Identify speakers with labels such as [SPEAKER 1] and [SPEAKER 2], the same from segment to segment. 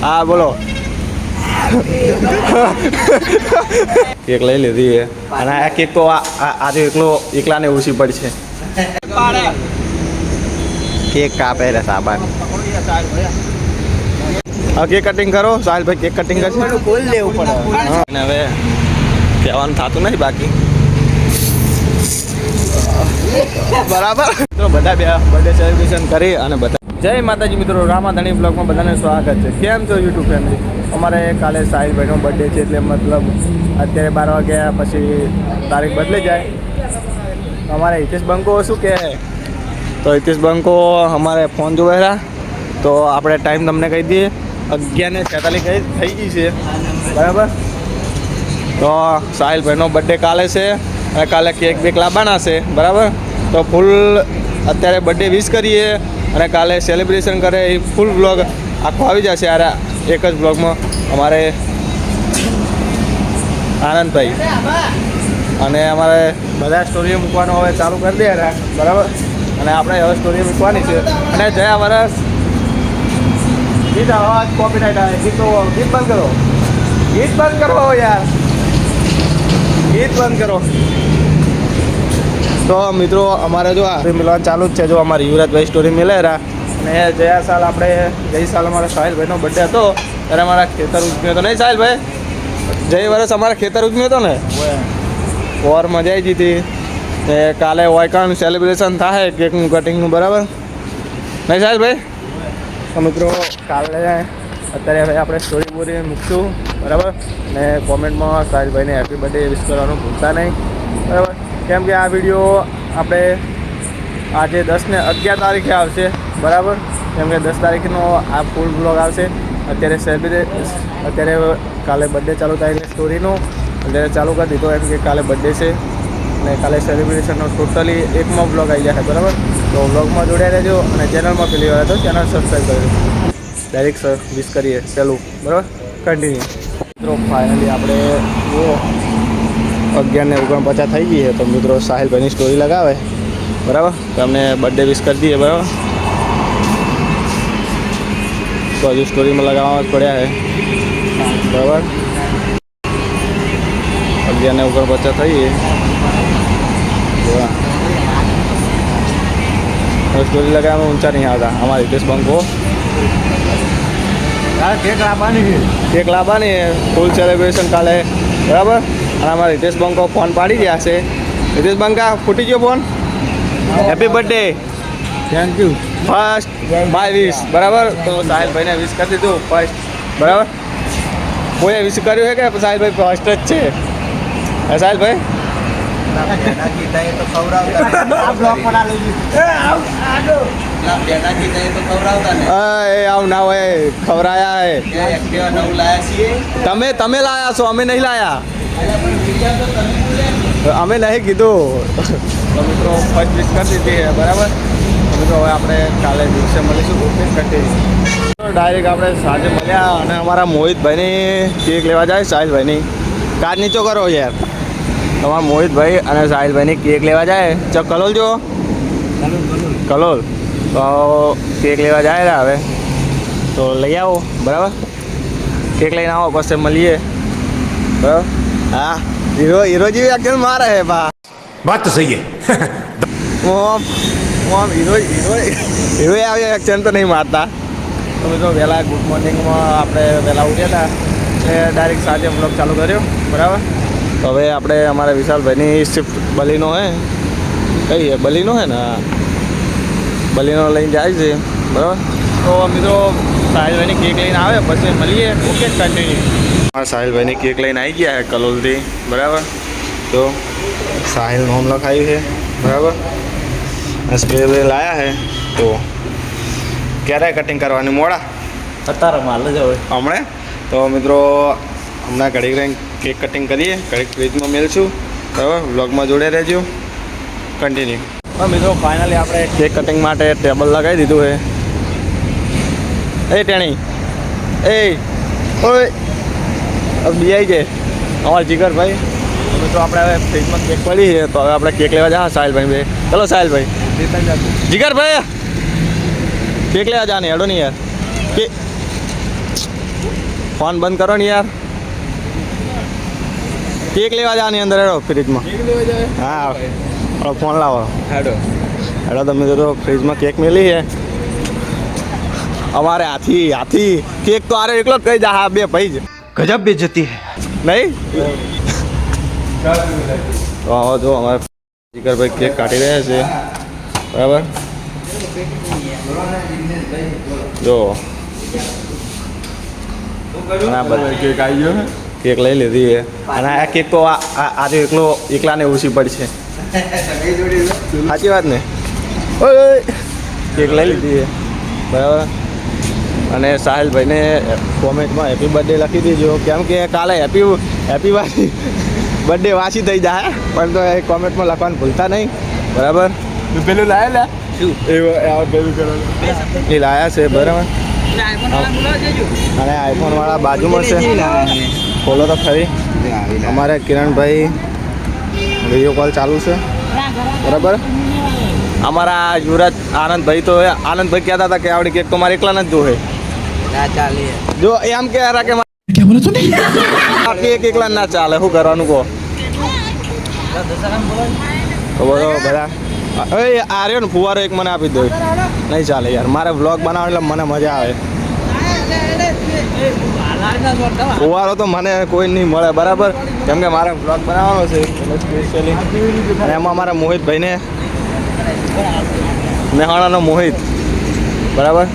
[SPEAKER 1] હા બોલો. કેક લઈ લીધી છે અને આ કેક તો આજે એકલાને ઓછી પડશે. કેક કાપે રે સાબાન. હા કેક કટિંગ કરો સાહિલભાઈ, કેક કટિંગ કરશે.
[SPEAKER 2] ખોલ લેવું પડે.
[SPEAKER 1] અને હવે કહેવાનું થતું નથી બાકી. બરાબર તો બધા બર્થડે સેલિબ્રેશન કરી અને બધા જય માતાજી મિત્રો, રામાધણી બ્લોગમાં બધાને સ્વાગત છે. કેમ છો યુટ્યુબ ફેમિલી? અમારે કાલે સાહિલભાઈનો બર્થડે છે એટલે મતલબ અત્યારે 12 વાગ્યા પછી તારીખ બદલાઈ જાય. અમારે હિતેશ બંકો શું કહે? તો હિતેશ બંકો અમારે ફોન જોવે છે તો આપણે ટાઈમ તમને કહી દઈએ. 11:46 થઈ ગઈ છે બરાબર. તો સાહિલભાઈનો બર્થડે કાલે છે અને કાલે કેક બેક લાવવાના છે બરાબર. તો ફૂલ અત્યારે બર્થડે વિશ કરીએ અને કાલે સેલિબ્રેશન કરે એ ફૂલ બ્લોગ આખો આવી જશે યાર એક જ બ્લોગમાં. અમારે આનંદભાઈ અને અમારે બધા સ્ટોરીઓ મૂકવાનું હવે ચાલુ કરી દે યાર બરાબર. અને આપણે હવે સ્ટોરીઓ મૂકવાની છે. અને જયા વર્ષ ગીત અવાજ કોપીરાઇટ આવે, ગીત બંધ કરો, ગીત બંધ કરો યાર, ગીત બંધ કરો. તો મિત્રો અમારે જો આ મિલવાનું ચાલુ જ છે. જો અમારે યુવરાજભાઈ સ્ટોરી મિલેરા અને ગયા સાલ આપણે ગઈ સાલ અમારા સાહિલભાઈનો બર્થડે હતો ત્યારે અમારા ખેતર ઉજમ્યો હતો નહીં સાહિલભાઈ? જય વર્ષ અમારા ખેતર ઉજમ્યો હતો ને ઓર મજા આવી હતી. ને કાલે વાયકાનું સેલિબ્રેશન થાય કેકનું કટિંગનું બરાબર નહીં સાહિલભાઈ? તો મિત્રો કાલે અત્યારે હવે આપણે સ્ટોરી બોરી મૂકશું બરાબર. અને કોમેન્ટમાં સાહિલભાઈને હેપી બર્થડે વિશ કરવાનું ભૂલતા નહીં બરાબર. કેમ કે આ વિડીયો આપણે આજે 10 ને 11 તારીખે આવશે બરાબર. કેમ કે 10 તારીખનો આ ફૂલ બ્લોગ આવશે. અત્યારે કાલે બર્થડે ચાલુ થાય એટલે સ્ટોરીનું અત્યારે ચાલુ કરી દીધો એમ કે કાલે બર્થડે છે અને કાલે સેલિબ્રેશનનો ટોટલી એકમાં બ્લોગ આવી જશે બરાબર. તો બ્લોગમાં જોડાઈ રહેજો અને ચેનલમાં પેલી વાર તો ચેનલ સબસ્ક્રાઈબ કરજો. ડાયરેક્ટ વિશ કરીએ ચાલું બરાબર. કન્ટિન્યુ મિત્રો ફાઇનલી આપણે 11:49 થઈ ગઈ છે. તો મિત્રો સાહિલભાઈની સ્ટોરી લગાવે બરાબર. તો અમને બર્થડે વિશ કરી દઈએ બરાબર. તો હજુ સ્ટોરીમાં લગાવવામાં જ પડ્યા છે બરાબર. 11:49 થઈ ગઈ. સ્ટોરી લગાવવામાં ઊંચા નહીં આવતા. અમારા હિતેશ બંકો કેક લાવવાની ફૂલ સેલિબ્રેશન કાલે બરાબર. અને અમારા હિતેશ બંકો ફોન પાડી ગયા છે. હિતેશ બંકા ફૂટી ગયો phone. Happy birthday,
[SPEAKER 2] thank you.
[SPEAKER 1] First by wish બરાબર. તો સાહિલભાઈને વિશ કરી દીધું ફર્સ્ટ બરાબર. કોઈએ વિશ કર્યું છે કે સાહિલભાઈ ફર્સ્ટ જ છે? સાહિલભાઈ આવ ના હોય ખવડાયા તમે લાયા છો, અમે નહીં લાયા, અમે નહીં કીધું. તો મિત્રો ફર્સ્ટ વિશ કરી દીધી બરાબર. મિત્રો હવે આપણે કાલે દિવસે મળીશું ડાયરેક્ટ આપણે સાંજે મળ્યા અને અમારા મોહિતભાઈની કેક લેવા જાય સાહિલભાઈની. કાર નીચો કરો યાર. તમારા મોહિતભાઈ અને સાહિલભાઈની કેક લેવા જાય. ચો કલોલ જો કલોલ. તો કેક લેવા જાય હવે તો લઈ આવો બરાબર. કેક લઈને આવો પછી મળીએ બરાબર. હા હીરો જેવી એક્શન મારે હે બા.
[SPEAKER 2] વાત તો સહી હે.
[SPEAKER 1] હીરો આવી એક્શન તો નહીં મારતા. તો મિત્રો વહેલા ગુડ મોર્નિંગમાં આપણે વહેલા ઉઠ્યા હતા એટલે ડાયરેક્ટ સાંજે બ્લોગ ચાલુ કર્યો બરાબર. તો હવે આપણે અમારા વિશાલભાઈની શિફ્ટ બલીનો હે કઈ હે બલીનો હે ને બલીનો લઈને જાય છે બરાબર. તો મિત્રો સાહિલભાઈની કેક લઈને આવે પછી મળીએ. Okay continue. સાહિલભાઈની કેક લઈને આવી ગયા છે કલોલથી બરાબર. તો સાહિલ નોમ લખાયું છે બરાબર. સ્પ્રે લાયા છે. તો ક્યારે કટિંગ કરવાની મોડા?
[SPEAKER 2] અત્યારે માલ જ હવે
[SPEAKER 1] હમણાં. તો મિત્રો હમણાં ઘડીક રહીને કેક કટિંગ કરીએ. ઘડીક ફ્રીજમાં મેળશું બરાબર. વ્લોગમાં જોડે રહેજો કન્ટિન્યુ. હા મિત્રો ફાઇનલી આપણે કેક કટિંગ માટે ટેબલ લગાવી દીધું છે. એ ટેણી એ ઓય બીઆઈ છે અમારા જીગરભાઈ. મિત્રો આપણે હવે ફ્રીજમાં કેક પડી છે તો હવે આપણે કેક લેવા જા સાહિલભાઈ બે. ચલો સાહિલભાઈ જીગરભાઈ કેક લેવા જા ને હેડો નહીં યાર. ફોન બંધ કરો ને યાર. કેક લેવા જવાની અંદર હેડો ફ્રીજમાં. હા હવે ફોન લાવો. હેડો તમે તો ફ્રીજમાં કેક મેલી છે અમારે. હાથી કેક તો આરે એકલો જ કઈ જા. હા બે ભાઈ જ
[SPEAKER 2] गजब बेइज्जती है.
[SPEAKER 1] નહીં. તો આવો જો અમારે જીગરભાઈ કેક કાઢી રહ્યા છે બરાબર. જો કેક આવી ગયો. કેક લઈ લીધી છે અને આ કેક તો આજે એકલાને ઓછી પડશે. સાચી વાત ને. ઓય કેક લઈ લીધી છે બરાબર. અને સાહિલભાઈને કોમેન્ટમાં હેપી બર્થડે લખી દેજો, કેમ કે કાલે હેપી બર્થડે વાંચી થઈ જાય, પણ તો એ કોમેન્ટમાં લખવાનું ભૂલતા નહીં બરાબર. પેલું લાયા શું એ લાયા છે બરાબર. અને આઈફોનવાળા બાજુમાં છે. ખોલો તો ખરી. અમારે કિરણભાઈ વિડીયો કોલ ચાલુ છે બરાબર. અમારા યુવરાજ આનંદભાઈ કહેતા હતા કે આવડી કેક તો મારે એકલા નથી જોવે. જો એમ કે કેક એકલા ના ચાલે. શું કરવાનું કહો તો બોલો બધા. આ રહ્યો ને ફુવારો એક મને આપી દો. નહીં ચાલે યાર, મારે વ્લોગ બનાવો એટલે મને મજા આવે. ફુવારો તો મને કોઈ નહીં મળે બરાબર, કેમ કે મારે વ્લોગ બનાવવાનો છે સ્પેશિયલી. અને એમાં અમારા મોહિતભાઈને મેહાણાનો મોહિત બરાબર.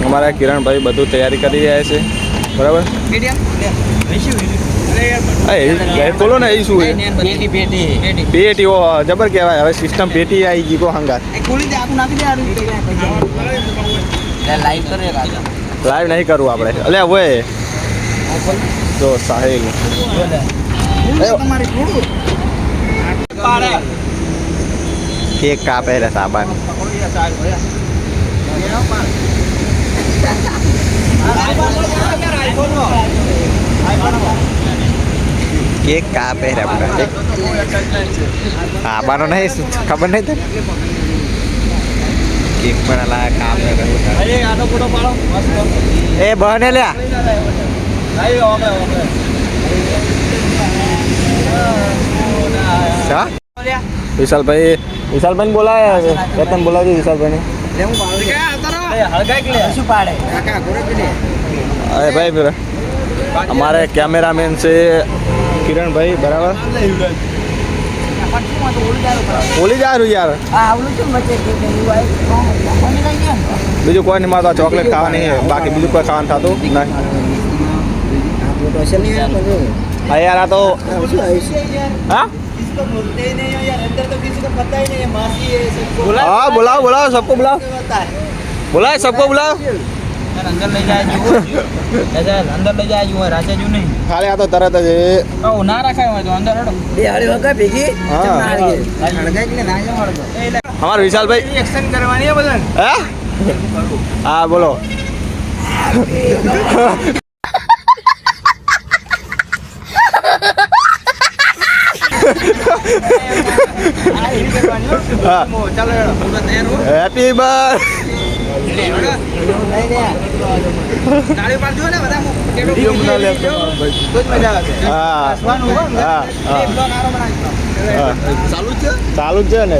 [SPEAKER 1] અમારા કિરણભાઈ બધું તૈયારી કરી રહ્યા છે બરાબર. ખોલો ને. એ શું પેટી? ઓ જબર કહેવાય. હવે સિસ્ટમ પેટી આવી ગઈ કો હંગાત. લાઈવ નહીં કરવું આપણે. અલ્યા હોય જો સાહિલ કેક કાપે રે સાબાન. કેક કાપે રે સાબાનો નહીં ખબર નહીં તને. કેક પણ અલા કાપે એ બને લ્યા. વિશાલભાઈ બોલાય રતન બોલાવજો વિશાલભાઈને. અરે ભાઈ અમારે કેમેરામેન છે કિરણભાઈ બરાબર. ઓલી જારું યાર. બીજું કોઈ નહીં. મારે ચોકલેટ ખાવાની બાકી બીજું કોઈ ખાવાનું થતું નહીં. હા યાર આ તો હા हाँ बुलाओ सबको बुलाओ
[SPEAKER 3] अंदर ले जाए जो ऐसा अंदर ले जाए जो है राजा जो नहीं
[SPEAKER 1] खाली आ तो तरत है
[SPEAKER 3] ओ ना रखा है तो अंदर हटो ये हड़े होगा भीगी हड़गा के लिए ना जाओ हड़गा
[SPEAKER 1] हमारे विशाल भाई
[SPEAKER 3] एक्शन करवानी है बदन
[SPEAKER 1] हैं हाँ बोलो हैप्पी बर्थडे
[SPEAKER 3] તાળી પાડજો ને બધા
[SPEAKER 1] વિડિયો બના લે તો
[SPEAKER 3] જ મજા આવશે.
[SPEAKER 1] હા હા ચાલુ છે ને.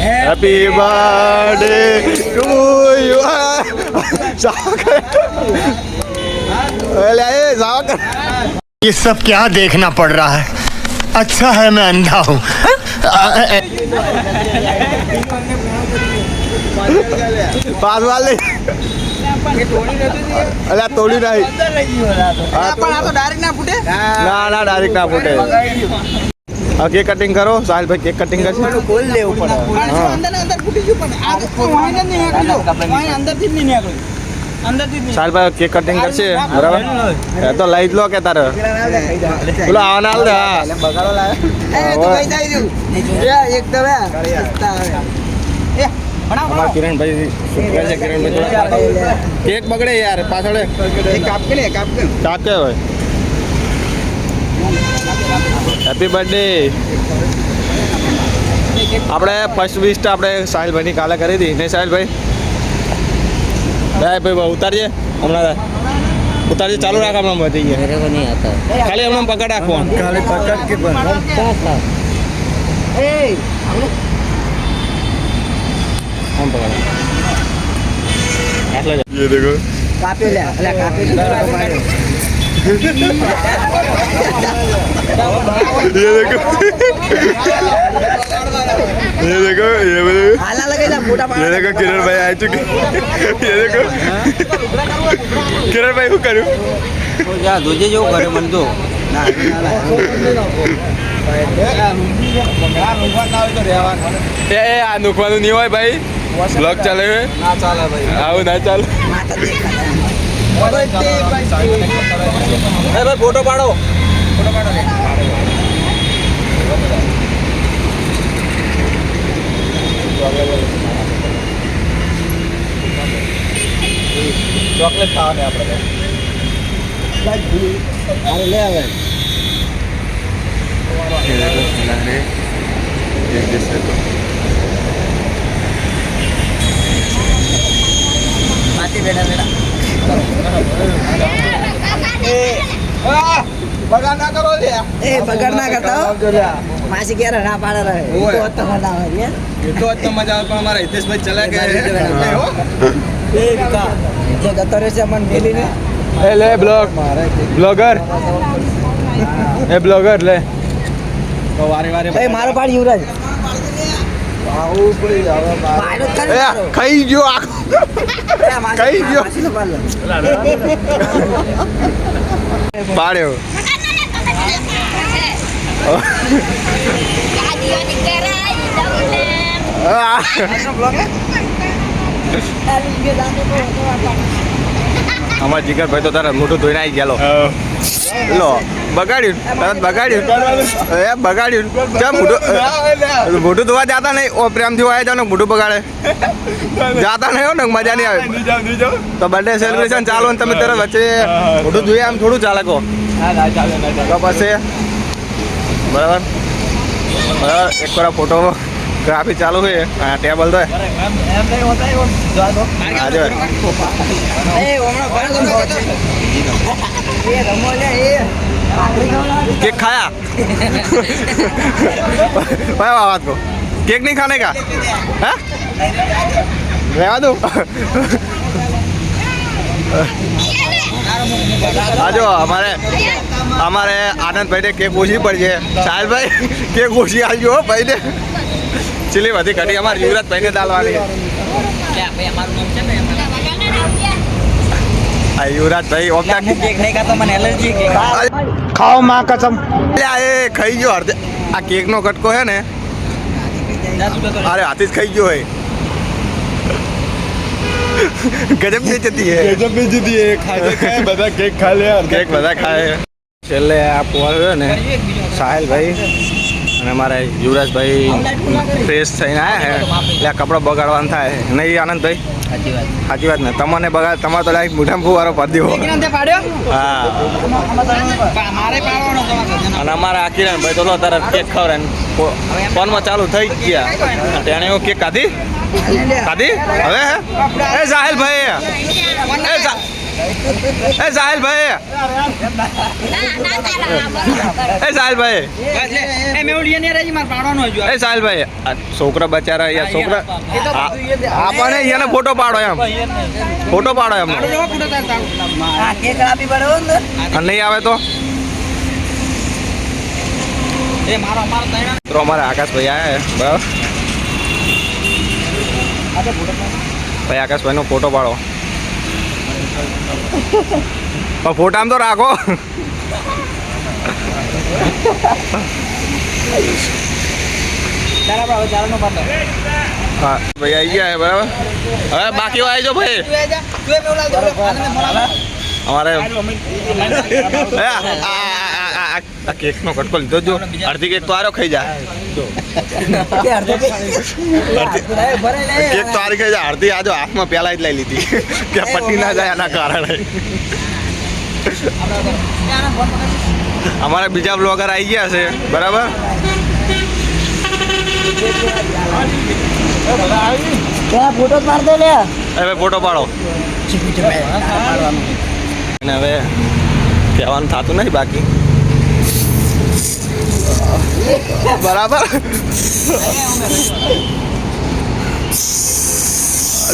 [SPEAKER 1] Happy birthday to you.
[SPEAKER 4] ये सब क्या देखना पड़ रहा है. अच्छा है मैं अंधा हूँ.
[SPEAKER 1] पास वाले અલ્યા તોડી નહીં.
[SPEAKER 3] પણ આ તો ડાયરેક્ટ ના ફૂટે.
[SPEAKER 1] ના ડાયરેક્ટ ના ફૂટે. હા કેક કટિંગ કરો. સાહિલભાઈ કેક કટિંગ કરશે.
[SPEAKER 3] ખોલ લેવું પડે. અંદર ફૂટી ગયું પણ આ તો વાઈન જ નહીં નીકળ્યું. અંદરથી જ નહીં નીકળ્યું.
[SPEAKER 1] સાહિલભાઈ કેક કટિંગ કરશે બરાબર. એ તો લઈ જ લો કે તારે બોલો આવવાના હાલ દે. અમારા કિરણભાઈ છે. કિરણભાઈ કેક બગડે યાર પાછળ કાપ કે હોય. હેપી બર્થડે આપણે ફર્સ્ટ વિસ્ટ આપણે સાહિલભાઈની કાલે કરી હતી નહીં સાહિલભાઈ? ભાઈ ઉતારીએ હમણાં ઉતારીએ, ચાલુ રાખ, હમણાં વધી ગયા.
[SPEAKER 5] मेरे को नहीं आता
[SPEAKER 1] ખાલી હમણાં પકડ રાખો.
[SPEAKER 2] ખાલી પકડ કે બસ.
[SPEAKER 1] આમ પકડ. આટલા જ.
[SPEAKER 3] કાપી લે અલ્યા કાપી લે
[SPEAKER 1] ये देखो ये बोले
[SPEAKER 3] હાલા લગાઈ લે મોટા
[SPEAKER 1] ये देखो किरण भाई आ चुके ये देखो किरण भाई શું કર્યું?
[SPEAKER 5] જા દોજે જેવું કરે મન તો
[SPEAKER 1] એ આ નુકવાનું નહીં હોય ભાઈ, બ્લોગ ચાલે છે.
[SPEAKER 5] ના ચાલે ભાઈ.
[SPEAKER 1] આવું ના ચાલે.
[SPEAKER 5] ભાઈ ફોટો પાડો.
[SPEAKER 1] ચોકલેટ ખાવાની આપણે.
[SPEAKER 3] અરે લે હવે માટી બેડા બેડા
[SPEAKER 1] બગાડ ના કરો લે.
[SPEAKER 3] એ બગાડ ના કરતા હો. માસી ક્યારે ના પાડે રહે
[SPEAKER 1] ઓય.
[SPEAKER 3] તો તો મજા આવે યાર.
[SPEAKER 1] એ તો જ મજા આવે, પણ અમારા હિતેશભાઈ ચલા
[SPEAKER 3] જે ગતો રહે છે મન મેલીને
[SPEAKER 1] એ લે બ્લોગર એ બ્લોગર લે. તો વારે વારે
[SPEAKER 3] એ મારો પાડ યુવરાજ પાડો જ કરે મારો.
[SPEAKER 1] ખાઈ ગયો આખો.
[SPEAKER 3] એ માસી-
[SPEAKER 1] કઈ ગયો?
[SPEAKER 3] માસીનો પાડ લો.
[SPEAKER 1] પાડ્યો. અમારા જીગરભાઈ તો તારા મોટું ધોઈને આવી ગયા. લો બગાડ્યું, તરત બગાડ્યું. એ બગાડ્યું. ચા મોટું ધોવા જાતા નહીં, ઓ પ્રેમથી વાય જાવ ને મોટું બગાડે જાતા નહીં હો ને, મજા નહીં આવે. તો બર્થડે સેલિબ્રેશન ચાલો ને તમે તરત વચ્ચે મોટું ધોઈએ આમ થોડું ચાલે કહો તો પછી બરાબર બરાબર. એક વાર ફોટો ગ્રાફી ચાલુ છે, આ ટેબલ તો
[SPEAKER 3] એ હમણાં પાડ લો. એ રમો લે એ
[SPEAKER 1] केक खाया भाई बात को केक नहीं खाने का है? रहवा दो. आजो हमारे आनंद भाई ने केक ओછી पड़ी है. साहिल भाई केक ओછી आलજો भाई ने चिली बधी कटी हमारे युवराज भाई ने डालवानी है. आ युवराज भाई ओपना
[SPEAKER 3] કેક નહીં ખાતો મને એલર્જી કે
[SPEAKER 2] ખાઓ માં કસમ.
[SPEAKER 1] એ ખાઈ ગયો અડધે. આ કેક નો કટકો હે ને, અરે હાથી જ ખાઈ ગયો હે. ગજબ ની જતી હે.
[SPEAKER 2] ગજબ ની જીતી એ ખાય બધા કેક ખા લે.
[SPEAKER 1] કેક બધા ખાય. છેલ્લે આ પોલ છે ને સાહિલભાઈ અને અમારા યુવરાજભાઈ ફ્રેશ થઈને આવ્યા છે એટલે આ કપડાં બગાડવાનું થાય નહીં આનંદભાઈ? સાચી વાત ને. તમને બગાડ તમારે તો લાઈક મોઢામાં ફૂવારો પડી દીધો. હા
[SPEAKER 3] મારે પાડવાનો
[SPEAKER 1] અને અમારા આ કિરણભાઈ તો લો તરત કેક ખવડાવીને ફોનમાં ચાલુ થઈ જ ગયા. તેણે એવું કેક ખાધી ખાધી હવે એ સાહિલભાઈ એ સાહિલભાઈ એ સાહિલભાઈ
[SPEAKER 3] એ મેવડીએ ને રેજી માર પાડવાનો હજુ
[SPEAKER 1] એ સાહિલભાઈ આ છોકરા બચારા યાર છોકરા આપણે એને ફોટો પાડો એમ ફોટો પાડો એમ
[SPEAKER 3] આ કેક આપી પડો ને
[SPEAKER 1] અને નહીં આવે તો
[SPEAKER 3] એ મારો તૈણા
[SPEAKER 1] મિત્રો અમારા આકાશભાઈ આવ્યા બરાબર. ભાઈ આકાશભાઈનો ફોટો પાડો. પણ ફોટામાં તો રાખો.
[SPEAKER 3] ચાલો બાબા ચાલો નો પાડો
[SPEAKER 1] હા ભાઈ આવી ગયા બરાબર. હવે બાકી આવી જાઓ ભાઈ.
[SPEAKER 3] તું એ મેવલા દો
[SPEAKER 1] અમારે આ કેક નો કટકો લીધો જો અડધી કેક તો આરો ખાઈ જાય. કેક તો આરી ખાઈ જાય અડધી આજો હાથમાં પેલા જ લઈ લીધી કે પટ્ટી ના જાય એના કારણે. અમારા બીજા બ્લોગર આવી ગયા છે બરાબર.
[SPEAKER 3] ફોટો પાડ દે લે
[SPEAKER 1] હવે ફોટો પાડો અને હવે કહેવાનું થતું નહીં બાકી બરાબર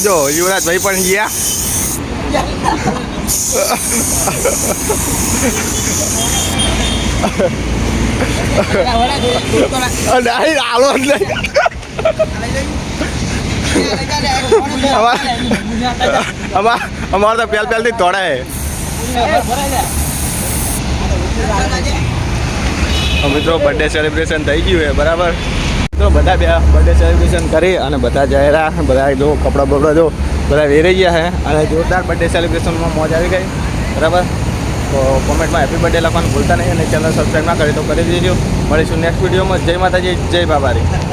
[SPEAKER 1] જો યુવરાજભાઈ પણ ગયા નહીં આલો જ નહીં અમારે તો પહેલથી દોડાય મિત્રો બર્થડે સેલિબ્રેશન થઈ ગયું છે બરાબર મિત્રો બધા બે બર્થડે સેલિબ્રેશન કરી અને બધા જઈ રહ્યા બધા જો કપડાં બપડા જો બધા વેરાઈ ગયા છે અને જોરદાર બર્થડે સેલિબ્રેશનમાં મોજ આવી ગઈ બરાબર તો કોમેન્ટમાં હેપી બર્થડે લખવાનું ભૂલતા નહીં અને ચેનલ સબસ્ક્રાઈબ ના કરી તો કરી દેજો મળીશું નેક્સ્ટ વિડીયોમાં જય માતાજી જય બાબારી